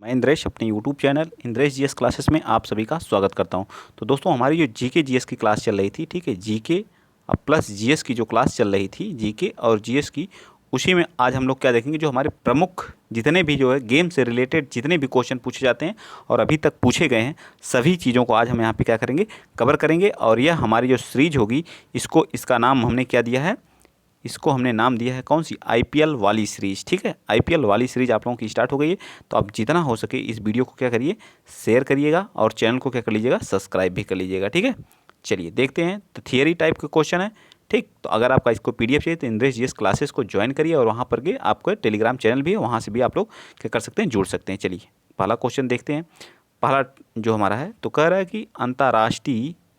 मैं इंद्रेश अपने YouTube channel Indresh GS classes में आप सभी का स्वागत करता हूं। तो दोस्तों हमारी जो जीके जीएस की क्लास चल रही थी, ठीक है, जीके प्लस जीएस की जो क्लास चल रही थी जीके और जीएस की, उसी में आज हम लोग क्या देखेंगे, जो हमारे प्रमुख जितने भी जो है गेम से रिलेटेड जितने भी क्वेश्चन पूछे जाते हैं और अभी तक पूछे गए हैं, सभी चीज़ों को आज हम यहाँ पे क्या करेंगे, कवर करेंगे। और यह हमारी जो सीरीज होगी, इसका नाम हमने क्या दिया है, इसको हमने नाम दिया है कौन सी, आईपीएल वाली सीरीज़। ठीक है, आईपीएल वाली सीरीज़ आप लोगों की स्टार्ट हो गई है। तो आप जितना हो सके इस वीडियो को क्या करिए, शेयर करिएगा और चैनल को क्या कर लीजिएगा, सब्सक्राइब भी कर लीजिएगा। ठीक है, चलिए देखते हैं। तो थियरी टाइप के क्वेश्चन है, ठीक। तो अगर आपका इसको पीडीएफ चाहिए तो इंद्रेश जीएस क्लासेस को ज्वाइन करिए और वहाँ पर गए, आपको टेलीग्राम चैनल भी है, वहाँ से भी आप लोग क्या कर सकते हैं, जुड़ सकते हैं। चलिए पहला क्वेश्चन देखते हैं। पहला जो हमारा है, तो कह रहा है कि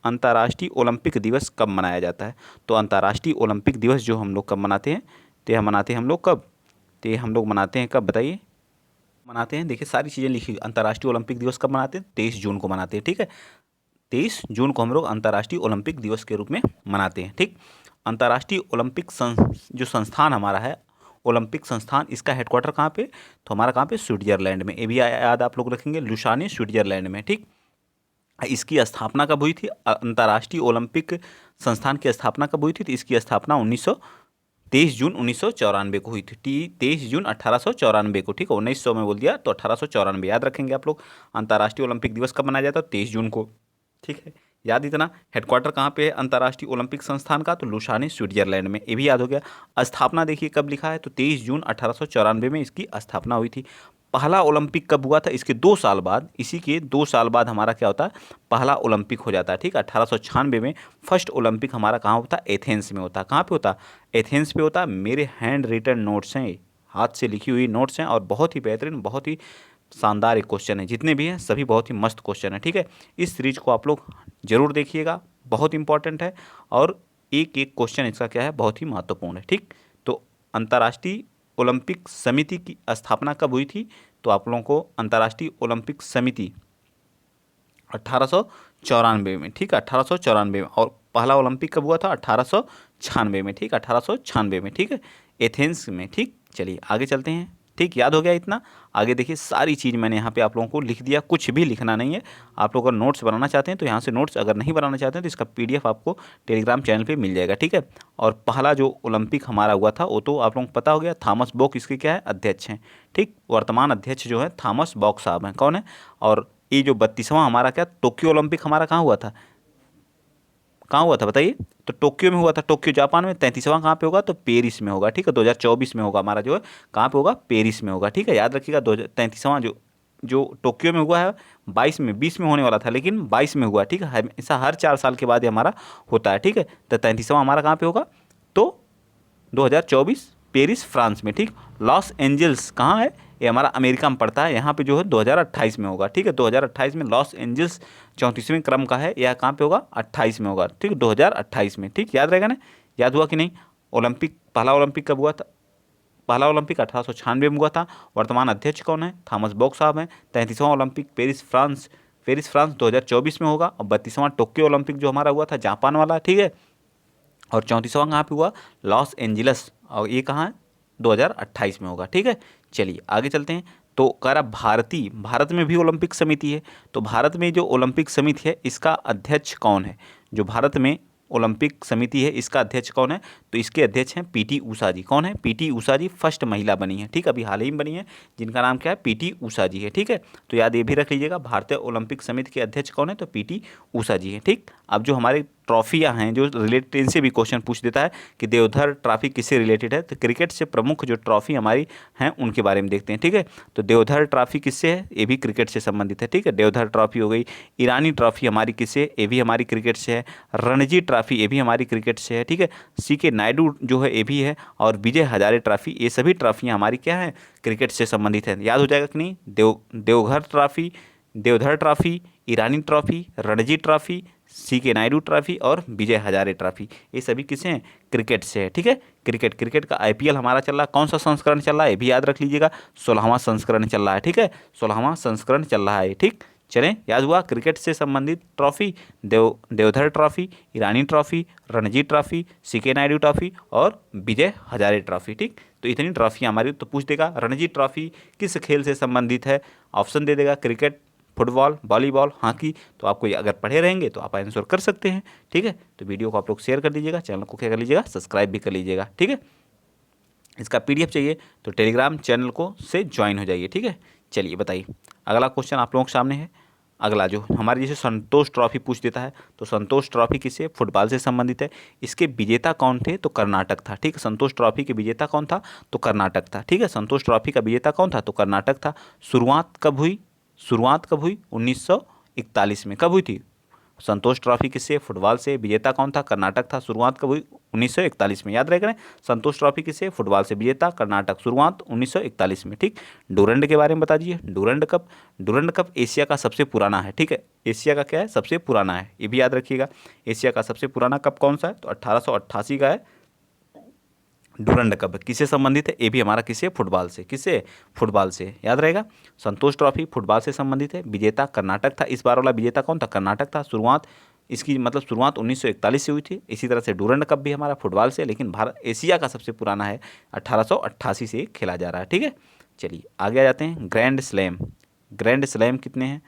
अंतर्राष्ट्रीय ओलंपिक दिवस कब मनाया जाता है। तो अंतर्राष्ट्रीय ओलंपिक दिवस जो हम लोग कब मनाते हैं, तो यह मनाते हैं हम लोग कब, तो ये हम लोग मनाते हैं कब, बताइए। मनाते हैं, देखिए सारी चीज़ें लिखी, अंतर्राष्ट्रीय ओलंपिक दिवस कब मनाते हैं, 23 जून को मनाते हैं। ठीक है, 23 जून को हम लोग अंतर्राष्ट्रीय ओलंपिक दिवस के रूप में मनाते हैं। ठीक, अंतर्राष्ट्रीय ओलंपिक जो संस्थान हमारा है, ओलंपिक संस्थान, इसका हेडक्वार्टर कहाँ पे, तो हमारा कहाँ पे, स्विट्जरलैंड में। ये भी याद आप लोग रखेंगे, लुसाने, स्विट्जरलैंड में। ठीक, इसकी स्थापना कब हुई थी, अंतर्राष्ट्रीय ओलंपिक संस्थान की स्थापना कब हुई थी, तो इसकी स्थापना 23 जून 1994 को हुई थी। 23 जून 1894 को। ठीक है, 1900 में बोल दिया तो 1894 याद रखेंगे आप लोग। अंतर्राष्ट्रीय ओलंपिक दिवस कब मनाया जाता है, 23 जून को। ठीक है, याद इतना। हेडक्वार्टर कहाँ पे है अंतर्राष्ट्रीय ओलंपिक संस्थान का, तो लुसाने, स्विट्जरलैंड में। ये भी याद हो गया। स्थापना देखिए कब लिखा है, तो 23 जून 1894 में इसकी स्थापना हुई थी। पहला ओलंपिक कब हुआ था, इसके 2 साल बाद, इसी के 2 साल बाद हमारा क्या होता है, पहला ओलंपिक हो जाता है। ठीक है, 1896 में फर्स्ट ओलंपिक हमारा कहाँ होता है, एथेंस में होता है। कहाँ पे होता है, एथेंस पे होता है। मेरे हैंड रिटन नोट्स हैं, हाथ से लिखी हुई नोट्स हैं और बहुत ही बेहतरीन, बहुत ही शानदार एक क्वेश्चन है। जितने भी हैं सभी बहुत ही मस्त क्वेश्चन है। ठीक है, इस सीरीज को आप लोग जरूर देखिएगा, बहुत इंपॉर्टेंट है और एक एक क्वेश्चन इसका क्या है, बहुत ही महत्वपूर्ण है। ठीक, तो अंतर्राष्ट्रीय ओलंपिक समिति की स्थापना कब हुई थी, तो आप लोगों को अंतर्राष्ट्रीय ओलंपिक समिति 1894 में। ठीक है, 1894 में। और पहला ओलंपिक कब हुआ था, 1896 में। ठीक, 1896 में। ठीक है, एथेंस में। ठीक, चलिए आगे चलते हैं। ठीक, याद हो गया इतना। आगे देखिए, सारी चीज़ मैंने यहाँ पे आप लोगों को लिख दिया, कुछ भी लिखना नहीं है। आप लोग अगर नोट्स बनाना चाहते हैं तो यहाँ से नोट्स, अगर नहीं बनाना चाहते हैं तो इसका पीडीएफ आपको टेलीग्राम चैनल पे मिल जाएगा। ठीक है, और पहला जो ओलंपिक हमारा हुआ था वो तो आप लोगों को पता हो गया, थॉमस बॉक इसके क्या है, अध्यक्ष हैं। ठीक, वर्तमान अध्यक्ष जो है थॉमस बॉक साहब हैं। कौन है, और ये जो 32वां हमारा क्या, टोक्यो ओलंपिक हमारा कहाँ हुआ था, कहाँ हुआ था बताइए, तो टोक्यो में हुआ था, टोक्यो जापान में। 33वां कहाँ पे होगा, तो पेरिस में होगा। ठीक है, 2024 में होगा हमारा, जो है कहाँ पे होगा, पेरिस में होगा। ठीक है, याद रखिएगा। 33वां जो जो टोक्यो में हुआ है, 20 में होने वाला था, लेकिन 22 में हुआ। ठीक है, ऐसा हर 4 साल के बाद ये हमारा होता है। ठीक है, तो 33वां हमारा कहाँ पे होगा, तो 2024 पेरिस, फ्रांस में। ठीक, लॉस एंजल्स कहाँ है, ये हमारा अमेरिका में पड़ता है, यहाँ पे जो है 2028 में होगा। ठीक है, 2028 में लॉस एंजल्स 34वें क्रम का है, यह कहाँ पे होगा, 28 में होगा। ठीक, 2028 में। ठीक, याद रहेगा ना, याद हुआ कि नहीं। ओलंपिक, पहला ओलंपिक कब हुआ था, पहला ओलंपिक 1896 में हुआ था। वर्तमान अध्यक्ष कौन है, थॉमस बॉक साहब हैं। 33वां ओलंपिक पेरिस, फ्रांस 2024 में होगा। और 32वां टोक्यो ओलंपिक जो हमारा हुआ था, जापान वाला। ठीक है, और 34वां कहाँ पे हुआ, लॉस एंजल्स, और ये कहाँ है, 2028 में होगा। ठीक है, चलिए आगे चलते हैं। तो कह रहा भारत में भी ओलंपिक समिति है। तो भारत में जो ओलंपिक समिति है, इसका अध्यक्ष कौन है, जो भारत में ओलंपिक समिति है इसका अध्यक्ष कौन है, तो इसके अध्यक्ष हैं पीटी उषा जी। कौन है, पीटी उषा जी फर्स्ट महिला बनी है। ठीक, अभी हाल ही में बनी है, जिनका नाम क्या है, पीटी उषा जी है। ठीक है, तो याद ये भी रख लीजिएगा, भारतीय ओलंपिक समिति के अध्यक्ष कौन है, तो पीटी उषा जी है। ठीक, अब जो हमारे ट्रॉफियाँ हैं, जो रिलेटेड, इनसे भी क्वेश्चन पूछ देता है कि देवधर ट्रॉफी किससे रिलेटेड है, तो क्रिकेट से प्रमुख जो ट्रॉफी हमारी हैं उनके बारे में देखते हैं। ठीक है, तो देवधर ट्रॉफी किससे है, ये भी क्रिकेट से संबंधित है। ठीक है, देवधर ट्रॉफी हो गई। ईरानी ट्रॉफी हमारी किससे, ये भी हमारी क्रिकेट से है। रणजी ट्रॉफी, ये भी हमारी क्रिकेट से है। ठीक है, सीके नायडू जो है ये भी है, और विजय हजारे ट्रॉफी, ये सभी ट्रॉफियाँ हमारी क्या है, क्रिकेट से संबंधित है। याद हो जाएगा कि नहीं, Deodhar trophy, Irani trophy, Ranji trophy, C K Naidu trophy और विजय हजारे ट्रॉफी, ये सभी किसे हैं, क्रिकेट से है। ठीक है, क्रिकेट का आईपीएल हमारा चल रहा है, कौन सा संस्करण चल रहा है, ये भी याद रख लीजिएगा, 16वां संस्करण चल रहा है। ठीक है, 16वां संस्करण चल रहा है। ठीक, चलें, याद हुआ, क्रिकेट से संबंधित trophy, Deodhar trophy, Irani trophy, Ranji trophy, C K Naidu trophy और विजय हजारे ट्रॉफी। ठीक, तो इतनी ट्रॉफी हमारी, तो पूछ देगा रणजी ट्रॉफी किस खेल से संबंधित है, ऑप्शन दे देगा क्रिकेट, फुटबॉल, वॉलीबॉल, हॉकी। तो आपको अगर पढ़े रहेंगे तो आप आंसर कर सकते हैं। ठीक है, तो वीडियो को आप लोग शेयर कर दीजिएगा, चैनल को क्या कर लीजिएगा, सब्सक्राइब भी कर लीजिएगा। ठीक है, इसका पीडीएफ चाहिए तो टेलीग्राम चैनल को से ज्वाइन हो जाइए। ठीक है, चलिए बताइए अगला क्वेश्चन आप लोगों के सामने है। अगला जो हमारे जैसे संतोष ट्रॉफी पूछ देता है, तो संतोष ट्रॉफी किससे, फुटबॉल से संबंधित है। इसके विजेता कौन थे, तो कर्नाटक था। ठीक है, संतोष ट्रॉफी के विजेता कौन था, तो कर्नाटक था। ठीक है, संतोष ट्रॉफी का विजेता कौन था, तो कर्नाटक था। शुरुआत कब हुई, 1941 में। कब हुई थी, संतोष ट्रॉफी किससे, फुटबॉल से, विजेता कौन था, कर्नाटक था। शुरुआत कब हुई, 1941 में। याद रखें, संतोष ट्रॉफी किससे, फुटबॉल से, विजेता कर्नाटक, शुरुआत 1941 में। ठीक, डूरंड के बारे में बता दीजिए, डूरंड कप एशिया का सबसे पुराना है। ठीक है, एशिया का क्या है, सबसे पुराना है, ये भी याद रखिएगा। एशिया का सबसे पुराना कप कौन सा है, तो 1888 का है डूरंड कप। किससे संबंधित है, ये भी हमारा किससे, फुटबॉल से। किससे, फुटबॉल से, याद रहेगा। संतोष ट्रॉफी फुटबॉल से संबंधित है, विजेता कर्नाटक था। इस बार वाला विजेता कौन था, कर्नाटक था। शुरुआत इसकी मतलब शुरुआत 1941 से हुई थी। इसी तरह से डूरंड कप भी हमारा फुटबॉल से, लेकिन भारत एशिया का सबसे पुराना है, 1888 से खेला जा रहा है। ठीक है, चलिए आगे आ जाते हैं। ग्रैंड स्लैम कितने हैं,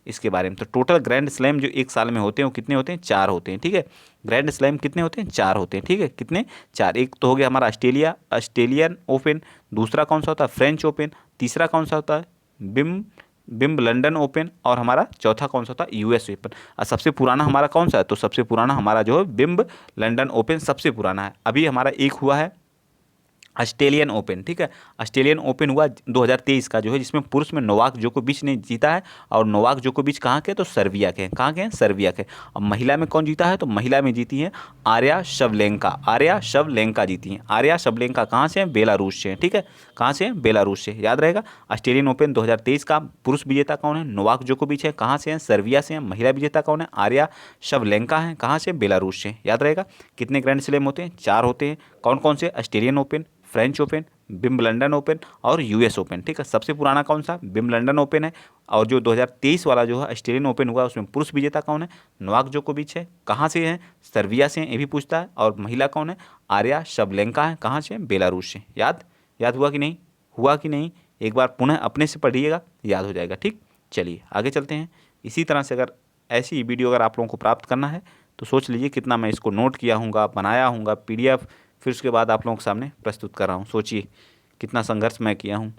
इसके बारे में। तो टोटल ग्रैंड स्लैम जो एक साल में होते हैं वो कितने होते हैं, 4 होते हैं। ठीक है, ग्रैंड स्लैम कितने होते हैं, 4 होते हैं। ठीक है, कितने, 4। एक तो हो गया हमारा ऑस्ट्रेलियन ओपन, दूसरा कौन सा होता है, फ्रेंच ओपन, तीसरा कौन सा होता है, बिम्ब लंदन ओपन, और हमारा चौथा कौन सा होता है, यूएस ओपन। और सबसे पुराना हमारा कौन सा है, तो सबसे पुराना हमारा जो है बिम्ब लंदन ओपन सबसे पुराना है। अभी हमारा एक हुआ है ऑस्ट्रेलियन ओपन। ठीक है, ऑस्ट्रेलियन ओपन हुआ 2023 का जो है, जिसमें पुरुष में नोवाक जोकोविच ने जीता है। और नोवाक जोकोविच कहाँ के, तो सर्बिया के हैं। कहाँ के हैं, सर्बिया के। अब महिला में कौन जीता है, तो महिला में जीती है आर्या शवलेंका जीती हैं। आर्या शवलेंका कहाँ से हैं, बेलारूस से हैं। ठीक है, कहाँ से हैं, बेलारूस से। याद रहेगा, ऑस्ट्रेलियन ओपन 2023 का पुरुष विजेता कौन है, नोवाक जोकोविच है। कहाँ से हैं, सर्बिया से हैं। महिला विजेता कौन है, आर्या शवलेंका है। कहाँ से, बेलारूस से। याद रहेगा, कितने ग्रैंड स्लैम होते हैं, 4 होते हैं। कौन कौन से, Australian open, French open, Wimbledon open और यूएस ओपन। ठीक है, सबसे पुराना कौन सा, विंबलडन ओपन है। और जो 2023 वाला जो है ऑस्ट्रेलियन ओपन हुआ, उसमें पुरुष विजेता कौन है, नोवाक जोकोविच है। कहाँ से है, सर्बिया से, ये भी पूछता है। और महिला कौन है, आर्या शवलेंका है। कहाँ से, बेलारूस से। याद हुआ कि नहीं, एक बार पुनः अपने से पढ़िएगा, याद हो जाएगा। ठीक, चलिए आगे चलते हैं। इसी तरह से अगर ऐसी वीडियो अगर आप लोगों को प्राप्त करना है तो सोच लीजिए कितना मैं इसको नोट किया हूँगा, बनाया हूँगा पीडीएफ, फिर उसके बाद आप लोगों के सामने प्रस्तुत कर रहा हूँ। सोचिए कितना संघर्ष मैं किया हूँ,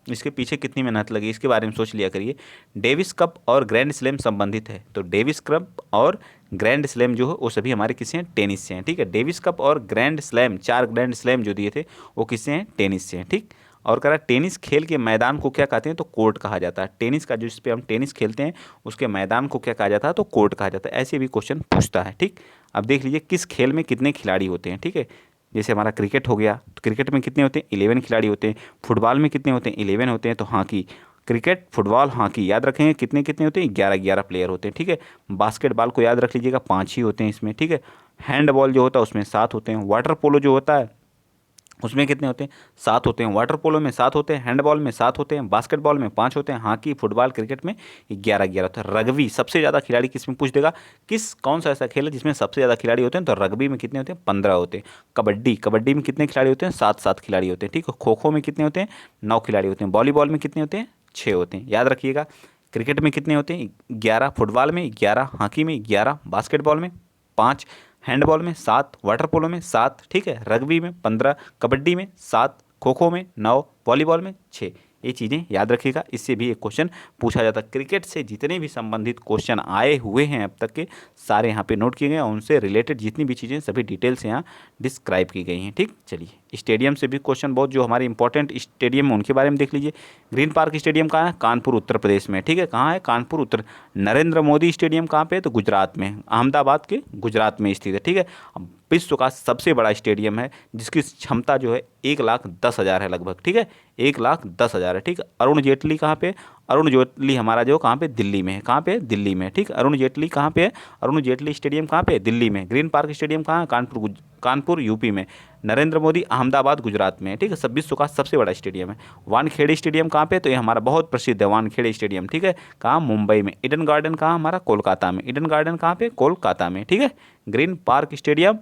इसके पीछे कितनी मेहनत लगी, इसके बारे में सोच लिया करिए। डेविस कप और ग्रैंड स्लैम संबंधित है, तो डेविस कप और ग्रैंड स्लैम जो है वो सभी हमारे किससे हैं, टेनिस से हैं। ठीक है, डेविस कप और ग्रैंड स्लैम, 4 ग्रैंड स्लैम जो दिए थे वो किससे हैं, टेनिस से हैं। ठीक, और कह रहा टेनिस खेल के मैदान को क्या कहते हैं, तो कोर्ट कहा जाता है। टेनिस का जिस पे हम टेनिस खेलते हैं उसके मैदान को क्या कहा जाता है, तो कोर्ट कहा जाता है। ऐसे भी क्वेश्चन पूछता है। ठीक, अब देख लीजिए किस खेल में कितने खिलाड़ी होते हैं। ठीक है, जैसे हमारा क्रिकेट हो गया, तो क्रिकेट में कितने होते हैं, 11 खिलाड़ी होते हैं। फुटबॉल में कितने होते हैं, 11 होते हैं। तो हॉकी, क्रिकेट, फुटबॉल, हॉकी याद रखेंगे कितने कितने होते हैं, 11 प्लेयर होते हैं। ठीक है, बास्केटबॉल को याद रख लीजिएगा, 5 ही होते हैं इसमें। ठीक है, हैंडबॉल जो होता है उसमें 7 होते हैं। वाटर पोलो जो होता है उसमें कितने होते हैं, 7 होते हैं। वाटर पोलो में 7 होते हैं, हैंडबॉल में 7 होते हैं, बास्केटबॉल में 5 होते हैं, हॉकी, फुटबॉल, क्रिकेट में 11 होते हैं। रग्बी सबसे ज़्यादा खिलाड़ी किसमें पूछ देगा, कौन सा ऐसा खेल है जिसमें सबसे ज़्यादा खिलाड़ी होते हैं, तो रग्बी में कितने होते हैं, 15 होते हैं। कबड्डी में कितने खिलाड़ी होते हैं, 7 खिलाड़ी होते हैं। ठीक है, खो खो में कितने होते हैं, 9 खिलाड़ी होते हैं। वॉलीबॉल में कितने होते हैं, 6 होते हैं। याद रखिएगा, क्रिकेट में कितने होते हैं, 11, फुटबॉल में 11, हॉकी में 11, बास्केटबॉल में 5, हैंडबॉल में 7, वाटर पोलो में 7, ठीक है, रग्बी में 15, कबड्डी में 7, खो खो में 9, वॉलीबॉल में 6। ये चीज़ें याद रखिएगा, इससे भी एक क्वेश्चन पूछा जाता है। क्रिकेट से जितने भी संबंधित क्वेश्चन आए हुए हैं अब तक के सारे यहाँ पे नोट किए गए हैं, उनसे रिलेटेड जितनी भी चीज़ें सभी डिटेल्स यहाँ डिस्क्राइब की गई हैं। ठीक, चलिए स्टेडियम से भी क्वेश्चन बहुत जो हमारे इंपॉर्टेंट स्टेडियम उनके बारे में देख लीजिए। ग्रीन पार्क स्टेडियम कहाँ है, कानपुर उत्तर प्रदेश में। ठीक है, कहाँ है, कानपुर उत्तर। नरेंद्र मोदी स्टेडियम कहाँ पे है, तो गुजरात में, अहमदाबाद के गुजरात में स्थित है। ठीक है, विश्व का सबसे बड़ा स्टेडियम है जिसकी क्षमता जो है 1,10,000 है लगभग। ठीक है, 1,10,000 है। ठीक, अरुण जेटली कहाँ पे, अरुण जेटली हमारा जो कहाँ पे, दिल्ली में है। कहाँ पे, दिल्ली में। ठीक, अरुण जेटली कहाँ पे है, अरुण जेटली स्टेडियम कहाँ पे, दिल्ली में। ग्रीन पार्क स्टेडियम कहाँ है, कानपुर यूपी में। नरेंद्र मोदी अहमदाबाद गुजरात में। ठीक है, सब विश्व का सबसे बड़ा स्टेडियम है। वानखेड़े स्टेडियम कहाँ पे, तो ये हमारा बहुत प्रसिद्ध है वानखेड़े स्टेडियम। ठीक है, कहाँ, मुंबई में। ईडन गार्डन कहाँ हमारा, कोलकाता में। ईडन गार्डन कहाँ पे, कोलकाता में। ठीक है, green park stadium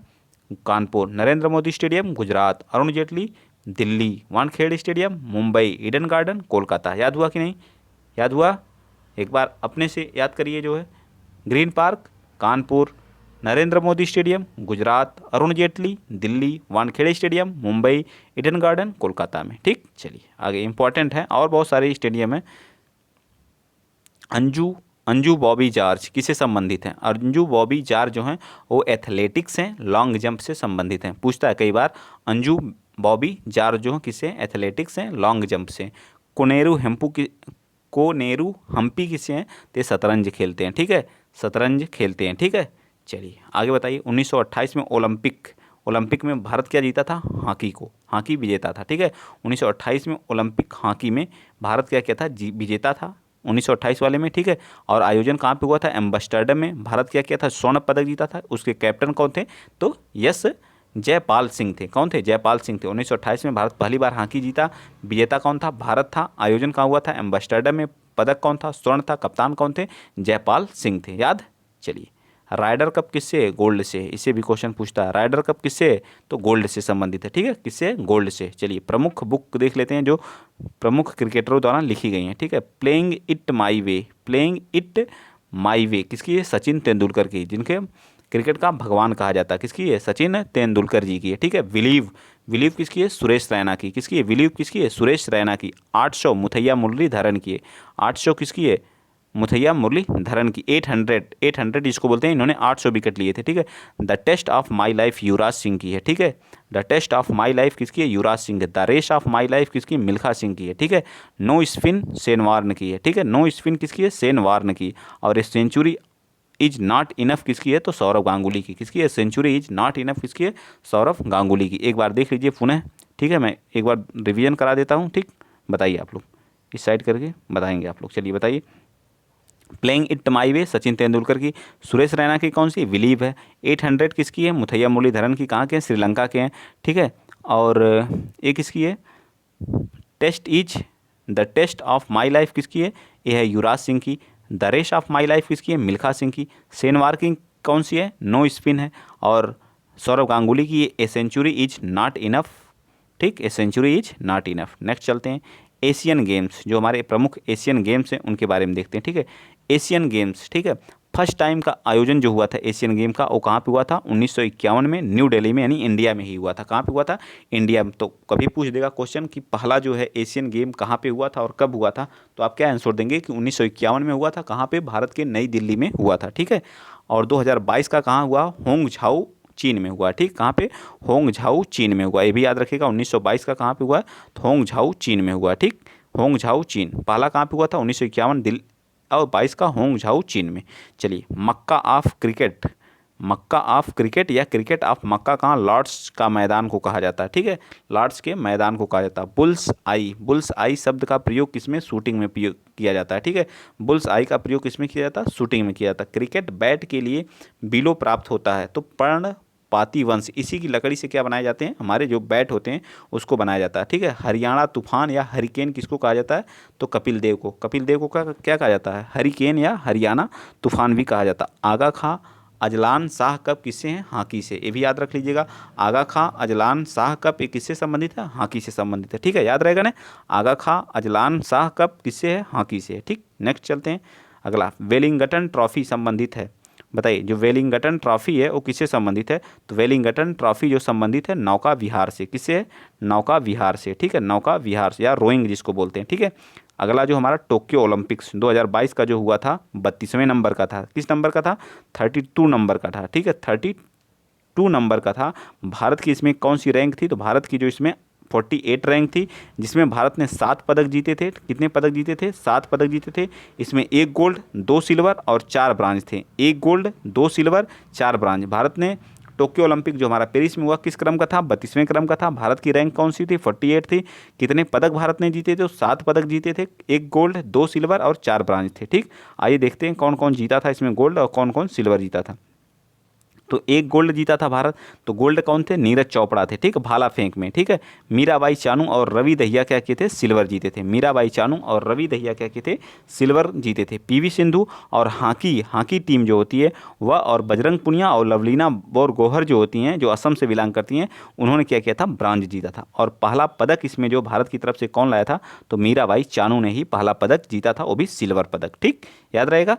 Kanpur, Narendra Modi stadium Gujarat, Arun Jaitley Delhi Wankhede stadium, Mumbai Eden garden, Kolkata. याद हुआ कि नहीं? याद हुआ? एक बार अपने से याद करिए जो है। Green park Kanpur, Narendra Modi stadium Gujarat, Arun Jaitley Delhi, Wankhede stadium Mumbai, Eden garden Kolkata में। ठीक, चलिए आगे इंपॉर्टेंट है, और बहुत सारे स्टेडियम है। अंजू अंजू बॉबी जॉर्ज किससे संबंधित हैं? अंजू बॉबी जॉर्ज जो हैं वो एथलेटिक्स हैं, लॉन्ग जंप से संबंधित हैं। पूछता है कई बार, अंजू बॉबी जॉर्ज जो हैं किससे? एथलेटिक्स हैं, लॉन्ग जंप से। कोनेरू हम्पी किससे हैं? तो ये शतरंज खेलते हैं। ठीक है, शतरंज खेलते हैं। ठीक है, चलिए आगे बताइए। 1928 में ओलंपिक में भारत क्या जीता था? हॉकी विजेता था। ठीक है, 1928 में ओलंपिक हॉकी में भारत क्या किया था? विजेता था 1928 वाले में। ठीक है, और आयोजन कहाँ पे हुआ था? एम्स्टर्डम में। भारत क्या किया था? स्वर्ण पदक जीता था। उसके कैप्टन कौन थे? तो यस जयपाल सिंह थे। कौन थे? जयपाल सिंह थे। 1928 में भारत पहली बार हॉकी जीता। विजेता कौन था? भारत था। आयोजन कहाँ हुआ था? एम्स्टर्डम में। पदक कौन था? स्वर्ण था। कप्तान कौन थे? जयपाल सिंह थे। याद? चलिए, राइडर कप किससे? गोल्ड से। इससे भी क्वेश्चन पूछता है। राइडर कप किससे? तो गोल्ड से संबंधित है। ठीक है, किससे? गोल्ड से। चलिए प्रमुख बुक देख लेते हैं जो प्रमुख क्रिकेटरों द्वारा लिखी गई हैं। ठीक है, प्लेइंग इट माई वे किसकी है? सचिन तेंदुलकर की, जिनके क्रिकेट का भगवान कहा जाता है। किसकी है? सचिन तेंदुलकर जी की है। ठीक है, विलीव किसकी है? सुरेश रैना की। किसकी है? विलीव किसकी है? सुरेश रैना की। 800 मुथैया मुरलीधरन की है। 800 किसकी है? मुथैया मुरलीधरन की। 800 जिसको बोलते हैं, इन्होंने 800 विकेट लिए थे। ठीक है, the test of my life Yuvraj Singh की है। ठीक है, the test of my life किसकी है? युवराज सिंह है। The race of my life किसकी? मिल्खा सिंह की है। ठीक है, नो स्पिन शेन वार्न की है। ठीक है, नो स्पिन किसकी है? शेन वार्न की। और सेंचुरी इज नॉट इनफ किसकी है? तो सौरव गांगुली की। किसकी है? सेंचुरी इज नॉट इनफ किसकी है? सौरव गांगुली की। एक बार देख लीजिए पुनः। ठीक है, मैं एक बार रिवीजन करा देता हूँ। ठीक, बताइए आप लोग, इस साइड करके बताएंगे आप लोग। चलिए बताइए। प्लेइंग इट माई वे सचिन तेंदुलकर की। सुरेश रैना की कौन सी? विलीव है। 800 किसकी है? मुथैया मुरलीधरन की। कहाँ के हैं? श्रीलंका के हैं। ठीक है, और ये किसकी है? The test of my life किसकी है? ये है युवराज सिंह की। The race of my life किसकी है? मिल्खा सिंह की। शेनवार की कौन सी है? नो स्पिन है। और सौरव गांगुली की a century is not enough. ठीक, a century is not enough. Next चलते हैं। एशियन गेम्स, जो हमारे प्रमुख एशियन गेम्स हैं उनके बारे में देखते हैं। ठीक है, एशियन गेम्स। ठीक है, फर्स्ट टाइम का आयोजन जो हुआ था एशियन गेम का, वो कहाँ पे हुआ था? 1951 में न्यू दिल्ली में, यानी इंडिया में ही हुआ था। कहाँ पे हुआ था? इंडिया में। तो कभी पूछ देगा क्वेश्चन कि पहला जो है एशियन गेम कहाँ पे हुआ था और कब हुआ था, तो आप क्या आंसर देंगे कि 1951 में हुआ था। कहाँ पे? भारत के नई दिल्ली में हुआ था। ठीक है, और 2022 का कहाँ हुआ? होंग झाऊ चीन में हुआ। ठीक, कहाँ पे? होंग झाऊ चीन में हुआ। ये भी याद रखिएगा। 1922 का कहाँ पे हुआ? तो होंग झाऊ चीन में हुआ। ठीक, होंग झाऊ चीन। पहला कहाँ पे हुआ था? 1951 दिल्ली, और 22 का होंग झाऊ चीन में। चलिए, मक्का ऑफ क्रिकेट या क्रिकेट ऑफ मक्का कहाँ? लॉर्ड्स का मैदान को कहा जाता है। ठीक है, लॉर्ड्स के मैदान को कहा जाता है। बुल्स आई शब्द का प्रयोग किसमें? शूटिंग में प्रयोग किया जाता है। ठीक है, बुल्स आई का प्रयोग किसमें किया जाता है? शूटिंग में किया जाता है। क्रिकेट बैट के लिए बिलो प्राप्त होता है, तो पर्णपाती वंश, इसी की लकड़ी से क्या बनाए जाते हैं? हमारे जो बैट होते हैं उसको बनाया जाता है। ठीक है, हरियाणा तूफान या हरिकेन किसको कहा जाता है? तो कपिल देव को क्या कहा जाता है? हरिकेन या हरियाणा तूफान भी कहा जाता है। आगा खां अजलान शाह कप किससे हैं? हॉकी से। ये भी याद रख लीजिएगा। आगा खां अजलान शाह कप ये किससे संबंधित है? हॉकी से संबंधित है। ठीक है, याद रहेगा ना। आगा खां अजलान शाह कप किससे है? हॉकी से। ठीक, नेक्स्ट चलते हैं। अगला वेलिंगटन ट्रॉफी संबंधित है। बताइए, जो वेलिंगटन ट्रॉफी है वो किससे संबंधित है? तो वेलिंगटन ट्रॉफी जो संबंधित है नौका विहार से। किससे है? नौका विहार से। ठीक है, नौका विहार से या रोइंग जिसको बोलते हैं। ठीक है, अगला जो हमारा टोक्यो ओलंपिक्स 2022 का जो हुआ था 32वें नंबर का था। किस नंबर का था? 32 नंबर का था। ठीक है, 32 नंबर का था। भारत की इसमें कौन सी रैंक थी? तो भारत की जो इसमें 48 रैंक थी, जिसमें भारत ने 7 पदक जीते थे। कितने पदक जीते थे? 7 पदक जीते थे। इसमें 1 गोल्ड 2 सिल्वर और 4 ब्रांज थे। 1 गोल्ड 2 सिल्वर 4 ब्रांज। भारत ने टोक्यो ओलंपिक जो हमारा पेरिस में हुआ किस क्रम का था? 32वें क्रम का था। भारत की रैंक कौन सी थी? 48 थी। कितने पदक भारत ने जीते थे? 7 पदक जीते थे। 1 गोल्ड 2 सिल्वर और 4 ब्रांज थे। ठीक, आइए देखते हैं कौन कौन जीता था इसमें गोल्ड और कौन कौन सिल्वर जीता था। तो एक गोल्ड जीता था भारत। तो गोल्ड कौन थे? नीरज चोपड़ा थे, ठीक है, भाला फेंक में, ठीक है। मीराबाई चानू और रवि दहिया क्या किए थे? सिल्वर जीते थे। मीराबाई चानू और रवि दहिया क्या किए थे? सिल्वर जीते थे। पीवी सिंधु और हॉकी टीम जो होती है वह, और बजरंग पुनिया और लवलीना बोरगोहर जो होती हैं, जो असम से बिलोंग करती हैं, उन्होंने क्या किया था? ब्रांज जीता था। और पहला पदक इसमें जो भारत की तरफ से कौन लाया था? तो मीराबाई चानू ने ही पहला पदक जीता था, वो भी सिल्वर पदक, ठीक, याद रहेगा।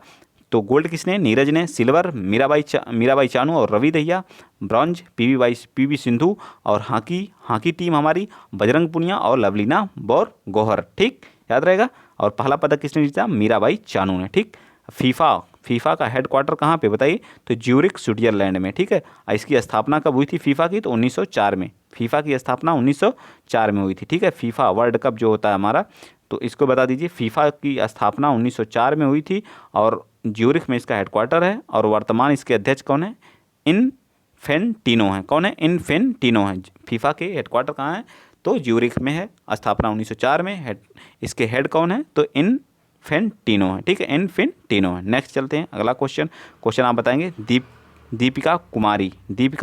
तो गोल्ड किसने? नीरज ने। सिल्वर मीराबाई चानू और रवि दहिया। Bronze P V Sindhu. और हॉकी टीम हमारी बजरंग पुनिया और लवलीना बोरगोहर, ठीक, याद रहेगा। और पहला पदक किसने जीता? मीराबाई चानू ने, ठीक। फीफा का हेडक्वार्टर कहाँ पे बताइए? तो ज्यूरिख स्विट्जरलैंड में, ठीक है। इसकी स्थापना कब हुई थी फीफा की? तो 1904 में। फीफा की स्थापना 1904 में हुई थी, ठीक है। फीफा वर्ल्ड कप जो होता है हमारा, तो इसको बता दीजिए। फीफा की स्थापना 1904 में हुई थी और ज्यूरिख में इसका हेडक्वार्टर है। और वर्तमान इसके अध्यक्ष कौन है? इनफेंटिनो है। कौन है? इनफेंटिनो है। फीफा के हेडक्वार्टर कहाँ है? तो ज्यूरिख में है। स्थापना 1904 में। इसके हेड कौन है? तो इनफेंटिनो है, ठीक है, इनफेंटिनो है। नेक्स्ट चलते हैं, अगला क्वेश्चन आप बताएंगे। दीपिका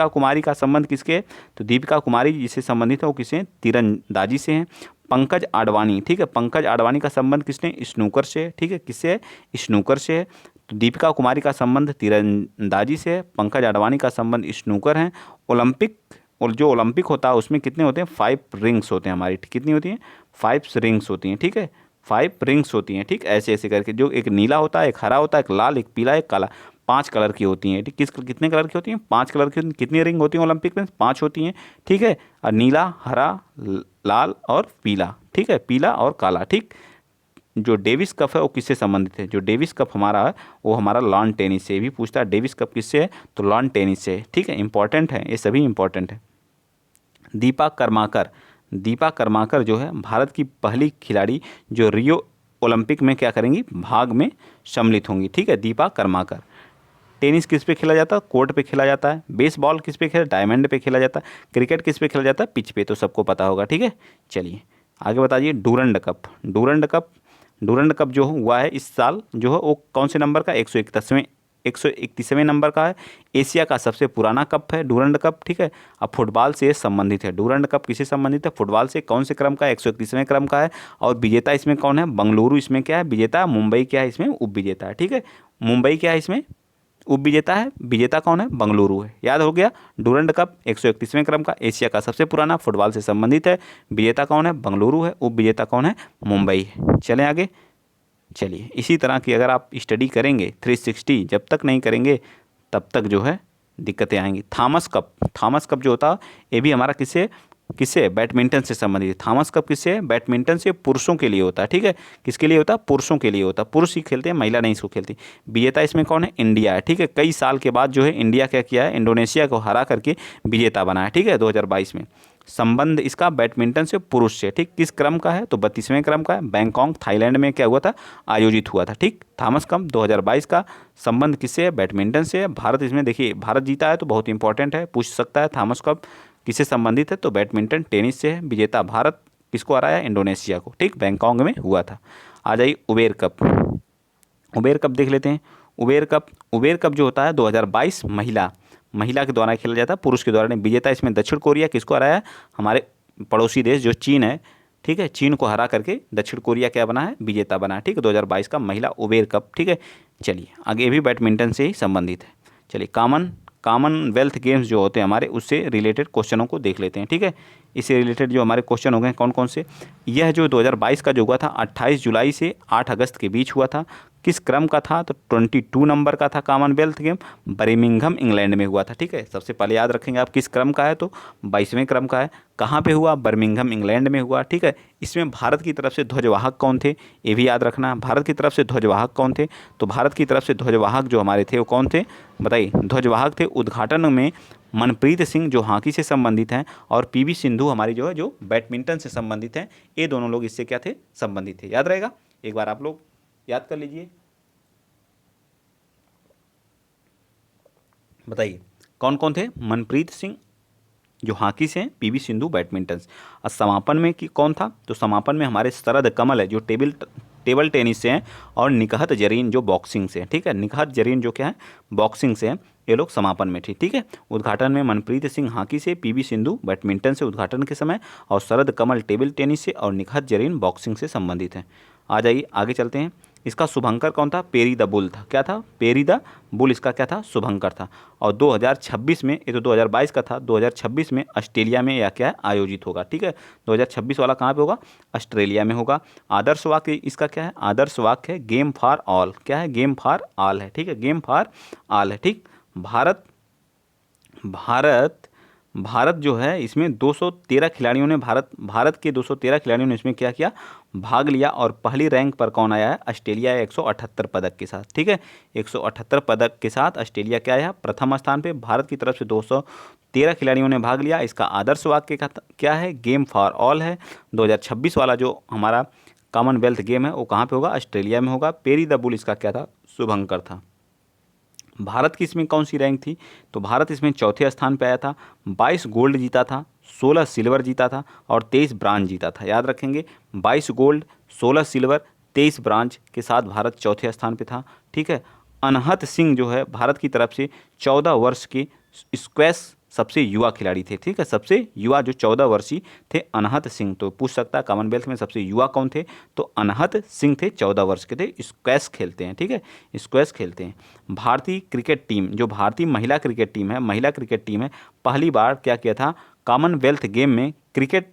कुमारी का संबंध किसके है? तो दीपिका कुमारी जिससे संबंधित है वो किससे? तीरंदाजी से हैं। पंकज आडवाणी, ठीक है, पंकज आडवाणी का संबंध किसने? स्नूकर से, ठीक है, किससे है? स्नूकर से है। तो दीपिका कुमारी का संबंध तीरंदाजी से है। पंकज आडवाणी का संबंध स्नूकर है। ओलंपिक, और जो ओलंपिक होता है उसमें कितने होते हैं? 5 रिंग्स होते हैं हमारी, कितनी होती हैं? 5 रिंग्स होती हैं, ठीक है, 5 रिंग्स होती हैं, ठीक, ऐसे ऐसे करके, जो एक नीला होता है, एक हरा होता है, एक लाल, एक पीला, एक काला, 5 कलर की होती हैं, ठीक। कितने कलर की होती हैं? 5 कलर की होती हैं। कितनी रिंग होती हैं ओलंपिक में? 5 होती हैं, ठीक है। और नीला, हरा, लाल और पीला, ठीक है, पीला और काला, ठीक। जो डेविस कप है वो किससे संबंधित है? जो डेविस कप हमारा है वो हमारा लॉन टेनिस से। भी पूछता है डेविस कप किससे है? तो लॉन टेनिस से, ठीक है, इंपॉर्टेंट है, ये सभी इंपॉर्टेंट है। दीपा कर्माकर जो है भारत की पहली खिलाड़ी जो रियो ओलंपिक में क्या करेंगी? भाग में सम्मिलित होंगी, ठीक है, दीपा कर्माकर। टेनिस किस पे खेला जाता है? कोर्ट पे खेला जाता है। बेसबॉल किस पे खेला? डायमंड पे खेला जाता है। क्रिकेट किस पे खेला जाता है? पिच पे, तो सबको पता होगा, ठीक है। चलिए आगे बताइए। डूरंड कप जो हुआ है इस साल जो है वो कौन से नंबर का? 131वें नंबर का है। एशिया का सबसे पुराना कप है डूरंड कप, ठीक है। अब फुटबॉल से संबंधित है। डूरंड कप किससे संबंधित है? फुटबॉल से। कौन से क्रम का है? 131वें क्रम का है। और विजेता इसमें कौन है? बंगलुरु इसमें क्या है? विजेता। मुंबई क्या है इसमें? उप विजेता है, ठीक है। मुंबई क्या है इसमें? उप विजेता है। विजेता कौन है? बंगलुरु है। याद हो गया। डूरंड कप 131वें क्रम का, एशिया का सबसे पुराना, फुटबॉल से संबंधित है। विजेता कौन है? बंगलुरु है। उप विजेता कौन है? मुंबई है। चलें आगे। चलिए इसी तरह की अगर आप स्टडी करेंगे 360, जब तक नहीं करेंगे तब तक जो है दिक्कतें आएंगी। थॉमस कप जो होता है ये भी हमारा किससे? बैडमिंटन से संबंधित है। थॉमस कप किससे? बैडमिंटन से। पुरुषों के लिए होता है, ठीक है। किसके लिए होता है? पुरुषों के लिए होता है। पुरुष ही खेलते हैं, महिला नहीं इसको खेलती। विजेता इसमें कौन है? इंडिया है, ठीक है। कई साल के बाद जो है इंडिया क्या किया है? इंडोनेशिया को हरा करके विजेता बना है, ठीक है, 2022 में। संबंध इसका बैडमिंटन से, पुरुष से, ठीक। किस क्रम का है? तो 32वें क्रम का है। बैंकॉक थाईलैंड में क्या हुआ था? आयोजित हुआ था, ठीक। थॉमस कप 2022 का संबंध किससे है? बैडमिंटन से है। भारत इसमें देखिए, भारत जीता है तो बहुत इंपॉर्टेंट है, पूछ सकता है। थॉमस कप किससे संबंधित है? तो बैडमिंटन टेनिस से है। विजेता भारत। किसको हराया? इंडोनेशिया को, ठीक। बैंकॉक में हुआ था। आ जाइए उबेर कप देख लेते हैं। उबेर कप जो होता है 2022 महिला के द्वारा खेला जाता है, पुरुष के द्वारा नहीं। विजेता इसमें दक्षिण कोरिया। किसको हराया? हमारे पड़ोसी देश जो चीन है, ठीक है, चीन को हरा करके दक्षिण कोरिया क्या बना है? विजेता बना है, ठीक है, 2022 का महिला उबेर कप, ठीक है। चलिए आगे भी बैडमिंटन से ही संबंधित है। चलिए कॉमनवेल्थ गेम्स जो होते हैं हमारे, उससे रिलेटेड क्वेश्चनों को देख लेते हैं, ठीक है। इससे रिलेटेड जो हमारे क्वेश्चन हो गए कौन कौन से? यह जो 2022 का जो हुआ था 28 जुलाई से 8 अगस्त के बीच हुआ था। किस क्रम का था? तो 22 नंबर का था कॉमनवेल्थ गेम। बर्मिंघम इंग्लैंड में हुआ था, ठीक है। सबसे पहले याद रखेंगे आप किस क्रम का है, तो 22वें क्रम का है। कहाँ पे हुआ? बर्मिंघम इंग्लैंड में हुआ, ठीक है। इसमें भारत की तरफ से ध्वजवाहक कौन थे? ये भी याद रखना। भारत की तरफ से ध्वजवाहक कौन थे? तो भारत की तरफ से ध्वजवाहक जो हमारे थे वो कौन थे? बताइए। ध्वजवाहक थे उद्घाटन में मनप्रीत सिंह जो हॉकी से संबंधित हैं, और पीवी सिंधु हमारी जो है जो बैडमिंटन से संबंधित हैं। ये दोनों लोग इससे क्या थे? संबंधित थे। याद रहेगा, एक बार आप लोग याद कर लीजिए। बताइए कौन कौन थे? मनप्रीत सिंह जो हॉकी से हैं, पीवी सिंधु बैडमिंटन। और समापन में कि कौन था? तो समापन में हमारे शरद कमल है जो टेबल टेनिस से हैं और निकहत जरीन जो बॉक्सिंग से है, ठीक है। निकहत जरीन जो क्या है, बॉक्सिंग से है। ये लोग समापन में थी, ठीक है। उद्घाटन में मनप्रीत सिंह हॉकी से, पीवी सिंधु बैडमिंटन से उद्घाटन के समय, और शरद कमल टेबल टेनिस से, और निकहत जरीन बॉक्सिंग से संबंधित हैं। आ जाइए आगे चलते हैं। इसका शुभंकर कौन था? पेरी द बुल था। क्या था? पेरी द बुल इसका क्या था? शुभंकर था। और 2026 में, ये तो 2022 का था, 2026 में ऑस्ट्रेलिया में या क्या है, आयोजित होगा, ठीक है। 2026 वाला कहाँ पे होगा? ऑस्ट्रेलिया में होगा। आदर्श वाक्य इसका क्या है? आदर्श वाक्य है गेम फॉर ऑल। क्या है? गेम फॉर ऑल है, ठीक है। गेम फॉर ऑल है, ठीक। भारत भारत भारत जो है इसमें 213 खिलाड़ियों ने भारत के 213 खिलाड़ियों ने इसमें क्या किया? भाग लिया। और पहली रैंक पर कौन आया है? ऑस्ट्रेलिया 178 पदक के साथ, ठीक है। 178 पदक के साथ ऑस्ट्रेलिया क्या आया? प्रथम स्थान पे। भारत की तरफ से 213 खिलाड़ियों ने भाग लिया। इसका आदर्श वाक्य क्या है? गेम फॉर ऑल है। 2026 वाला जो हमारा कॉमनवेल्थ गेम है वो कहाँ पे होगा? ऑस्ट्रेलिया में होगा। पेरी द बुल इसका क्या था? शुभंकर था। भारत की इसमें कौन सी रैंक थी? तो भारत इसमें चौथे स्थान पे आया था। 22 गोल्ड जीता था, 16 सिल्वर जीता था, और 23 ब्रांज जीता था। याद रखेंगे, 22 गोल्ड, 16 सिल्वर, 23 ब्रांज के साथ भारत चौथे स्थान पे था, ठीक है। अनहत सिंह जो है भारत की तरफ से 14 वर्ष के स्क्वैश सबसे युवा खिलाड़ी थे, ठीक है। सबसे युवा जो 14 वर्षीय थे, अनहत सिंह। तो पूछ सकता है कॉमनवेल्थ में सबसे युवा कौन थे? तो अनहत सिंह थे, 14 वर्ष के थे। स्क्वैश खेलते हैं, ठीक है, स्क्वैश खेलते हैं। भारतीय क्रिकेट टीम, जो भारतीय महिला क्रिकेट टीम है, पहली बार क्या किया था? कॉमनवेल्थ गेम में क्रिकेट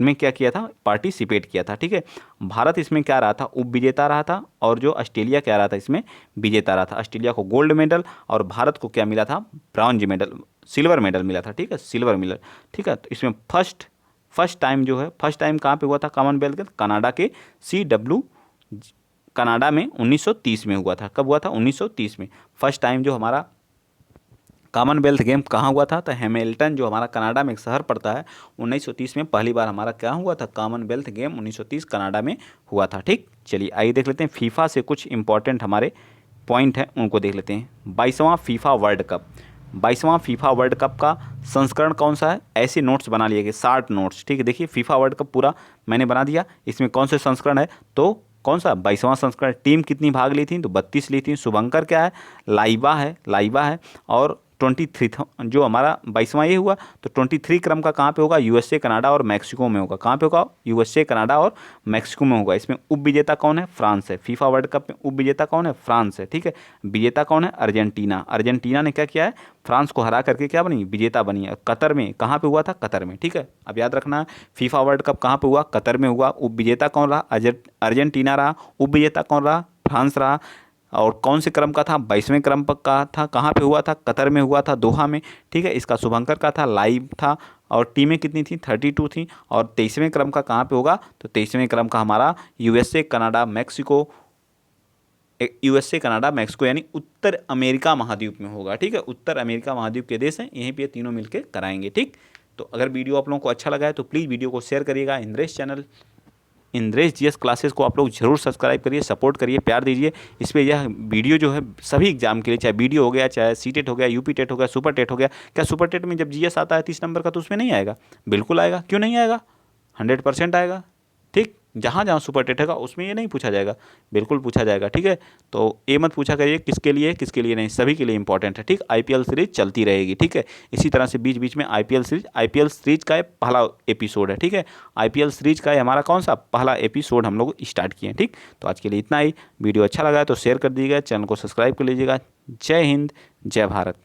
में क्या किया था? पार्टिसिपेट किया था, ठीक है। भारत इसमें क्या रहा था? उप विजेता रहा था। और जो ऑस्ट्रेलिया क्या रहा था? इसमें विजेता रहा था। ऑस्ट्रेलिया को गोल्ड मेडल और भारत को क्या मिला था? ब्रॉन्ज मेडल, सिल्वर मेडल मिला था, ठीक है, सिल्वर मेडल, ठीक है। तो इसमें फर्स्ट टाइम जो है, फर्स्ट टाइम कहाँ पे हुआ था कॉमनवेल्थ गेम? कनाडा के CW कनाडा में 1930 में हुआ था। कब हुआ था? 1930 में फर्स्ट टाइम जो हमारा कॉमनवेल्थ गेम कहाँ हुआ था? तो हैमिल्टन जो हमारा कनाडा में एक शहर पड़ता है, 1930 में पहली बार हमारा क्या हुआ था? कॉमनवेल्थ गेम 1930 कनाडा में हुआ था, ठीक। चलिए आइए देख लेते हैं फीफा से कुछ इंपॉर्टेंट हमारे पॉइंट हैं, उनको देख लेते हैं। 22वां फीफा वर्ल्ड कप, 22वां फीफा वर्ल्ड कप का संस्करण कौन सा है? ऐसे नोट्स बना लिए गए, 60 नोट्स, ठीक है। देखिए फीफा वर्ल्ड कप पूरा मैंने बना दिया। इसमें कौन से संस्करण है? तो कौन सा? 22वां संस्करण। टीम कितनी भाग ली थी? तो 32 ली थी। शुभंकर क्या है? लाइबा है। और 23 जो हमारा 22वां ये हुआ, तो 23 क्रम का कहाँ पे होगा? USA, कनाडा और मैक्सिको में होगा। कहाँ पे होगा? USA, कनाडा और मैक्सिको में होगा। इसमें उप विजेता कौन है? फ्रांस है। फीफा वर्ल्ड कप में उप विजेता कौन है? फ्रांस है, ठीक है। विजेता कौन है? अर्जेंटीना। अर्जेंटीना ने क्या किया है? फ्रांस को हरा करके क्या बनी? विजेता बनी है। कतर में, कहाँ पे हुआ था? कतर में, ठीक है। अब याद रखना, फीफा वर्ल्ड कप कहाँ पे हुआ? कतर में हुआ। उप विजेता कौन रहा? अर्जेंटीना रहा। उप विजेता कौन रहा? फ्रांस रहा। और कौन से क्रम का था? 22वें क्रम पर का था। कहाँ पे हुआ था? कतर में हुआ था, दोहा में, ठीक है। इसका शुभंकर का था, लाइव था। और टीमें कितनी थी? 32 थी। और 23वें क्रम का कहाँ पे होगा? तो 23वें क्रम का हमारा USA, कनाडा, मैक्सिको यानी उत्तर अमेरिका महाद्वीप में होगा, ठीक है। उत्तर अमेरिका महाद्वीप के देश हैं, यहीं पे तीनों मिलकर कराएंगे, ठीक। तो अगर वीडियो आप लोगों को अच्छा लगा है तो प्लीज़ वीडियो को शेयर करिएगा। इंद्रेश GS क्लासेस को आप लोग जरूर सब्सक्राइब करिए, सपोर्ट करिए, प्यार दीजिए। इस पर यह वीडियो जो है सभी एग्जाम के लिए, चाहे BDO हो गया, चाहे CTET हो गया, UP टेट हो गया, सुपर टेट हो गया। क्या सुपर टेट में जब GS आता है 30 नंबर का तो उसमें नहीं आएगा? बिल्कुल आएगा, क्यों नहीं आएगा? 100% आएगा, ठीक। जहाँ जहाँ सुपर टेट है उसमें ये नहीं पूछा जाएगा, बिल्कुल पूछा जाएगा, ठीक है। तो ये मत पूछा करिए किसके लिए किसके लिए नहीं, सभी के लिए इंपॉर्टेंट है, ठीक। IPL सीरीज चलती रहेगी, ठीक है। इसी तरह से बीच बीच में IPL सीरीज का पहला एपिसोड है, ठीक है। IPL सीरीज का हमारा कौन सा पहला एपिसोड हम लोग स्टार्ट किए हैं, ठीक। तो आज के लिए इतना ही। वीडियो अच्छा लगा है तो शेयर कर दीजिएगा, चैनल को सब्सक्राइब कर लीजिएगा। जय हिंद, जय भारत।